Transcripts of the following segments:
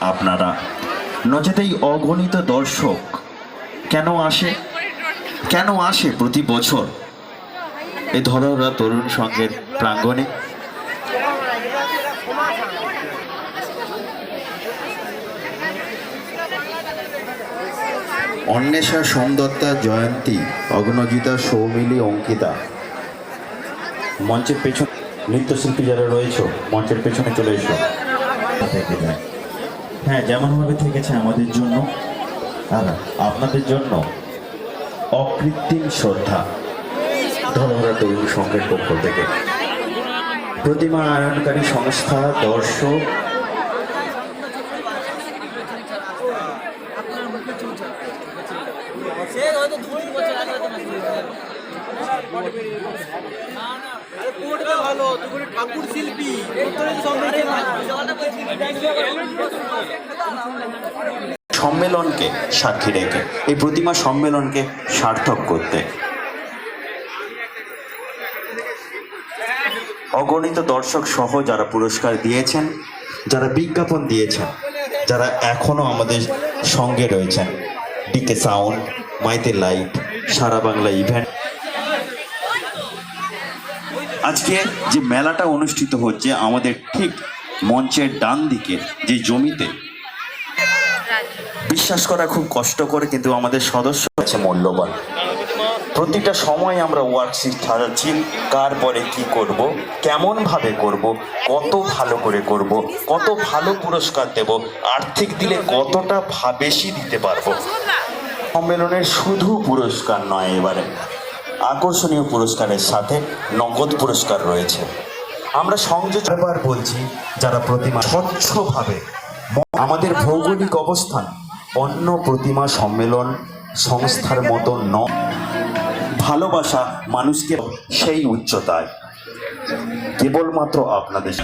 আপনারা, নচেত এই অগণিত দর্শক কেন আসে প্রতি বছর এই ধরোহরা তরুণ সংঘের প্রাঙ্গণে? অন্বেষা, সোমদত্তা, জয়ন্তী, অগ্নজিতা, সৌমিলি, অঙ্কিতা, মঞ্চের পেছনে নৃত্যশিল্পী যারা রয়েছে মঞ্চের পেছনে চলে এসো। হ্যাঁ, যেমনভাবে থেকেছে আমাদের জন্য আর আপনাদের জন্য অকৃত্রিম শ্রদ্ধা ধরোহরা তরুণ সংঘের পক্ষ থেকে। প্রতিমা আয়নকারী সংস্থা, দর্শক, সম্মেলনকে সাক্ষী রেখে এই প্রতিমা সম্মেলনকে সার্থক করতে অগণিত দর্শক সহ যারা পুরস্কার দিয়েছেন, যারা বিজ্ঞাপন দিয়েছেন, যারা এখনো আমাদের সঙ্গে রয়েছেন, ডিকে সাউন্ড, মাইতে লাইট, সারা বাংলা ইভেন্ট। আজকে যে মেলাটা অনুষ্ঠিত হচ্ছে আমাদের ঠিক মঞ্চের ডান দিকে যে জমিতে, বিশ্বাস করা খুব কষ্ট করে, কিন্তু আমাদের সদস্য আছে মূল্যবান। প্রতিটা সময় আমরা ওয়ার্কশিট সাজাচ্ছি, কার পরে কি করব, কেমন ভাবে করব, কত ভালো করে করব, কত ভালো পুরস্কার দেব, আর্থিক দিলে কতটা বেশি দিতে পারবো। সম্মেলনের শুধু পুরস্কার নয়, এবারে আকর্ষণীয় পুরস্কারের সাথে নগদ পুরস্কার রয়েছে। আমরা সংযোজকবার বলছি, যারা প্রতিমা স্বচ্ছভাবে, আমাদের ভৌগোলিক অবস্থান অন্য প্রতিমা সম্মেলন সংস্থার মতো নয়, ভালোবাসা মানুষকে সেই উচ্চতায় কেবলমাত্র আপনাদের।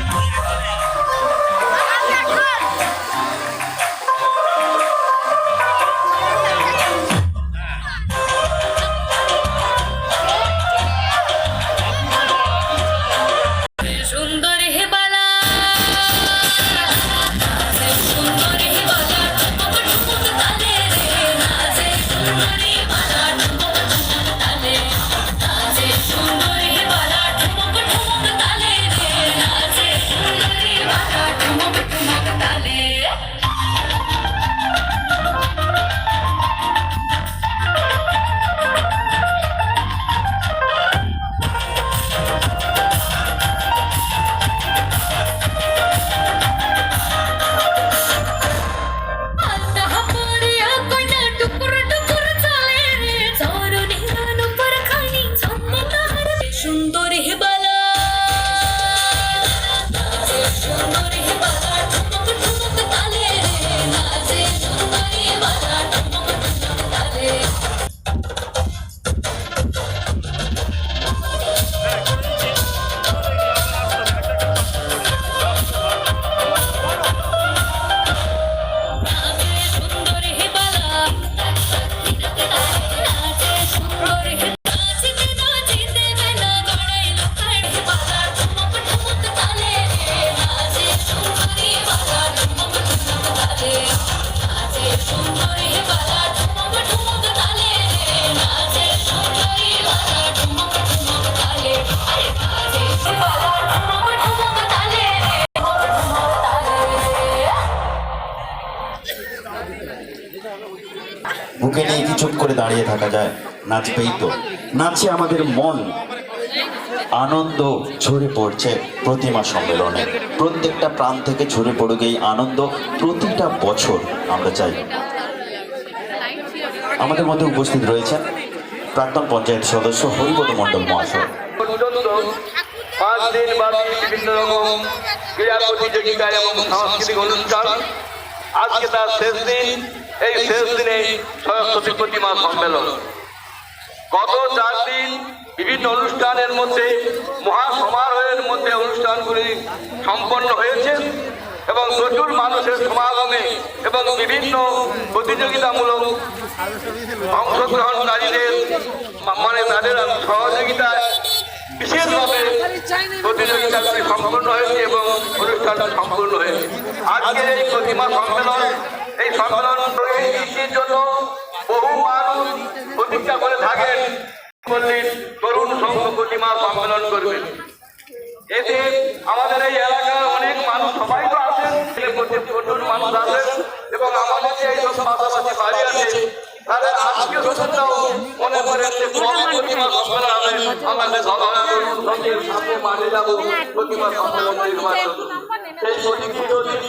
বুকে নিয়ে কি চুপ করে দাঁড়িয়ে থাকা যায়? নাচবেই তো। নাচে আমাদের মন, আনন্দ ঝরে পড়ছে প্রতিমা সম্মেলনে। প্রত্যেকটা প্রাণ থেকে ঝরে পড়ুক এই আনন্দ প্রতিটা বছর। আমরা চাই। আমাদের মধ্যে উপস্থিত রয়েছেন প্রাক্তন পঞ্চায়েত সদস্য হরিপদ মণ্ডল মহাশয়। 5 দিন ব্যাপী বিভিন্ন রকম ক্রীড়া প্রতিযোগিতা এবং সাংস্কৃতিক অনুষ্ঠান, আজকে তার শেষ দিন। এই শেষ দিনে সরস্বতী প্রতিমা সম্মেলন। গত 4 দিন বিভিন্ন অনুষ্ঠানের মধ্যে, মহাসমারোহের মধ্যে অনুষ্ঠানগুলি সম্পন্ন হয়েছে এবং প্রচুর মানুষের সমাগমে এবং বিভিন্ন প্রতিযোগিতামূলক অংশগ্রহণকারীদের তাদের সহযোগিতায় বিশেষভাবে প্রতিযোগিতাগুলি সম্পন্ন হয়েছে এবং অনুষ্ঠানটি সম্পূর্ণ হয়েছে। আজকের এই প্রতিমা সম্মেলন, এই সম্মেলন এই নীতির জন্য বহু মানুষ প্রতীক্ষা করে থাকেন, বললেন তরুণ সংঘ প্রতিমা সম্মেলন করবেন। এতে আমাদের এই এলাকার অনেক মানুষ, সবাই তো আসেন, প্রচুর মানুষ আসেন এবং আমাদের যে এইসব পাশাপাশি বাড়ি আছে তাদের আত্মীয় স্বজনরাও মনে করেন যে কবে প্রতিমা সম্মেলন হবে, আমাদের সঙ্গে মাঠে যাবো প্রতিমা সম্মেলন নির্বাচন। সেই প্রতীক্ষিত দিন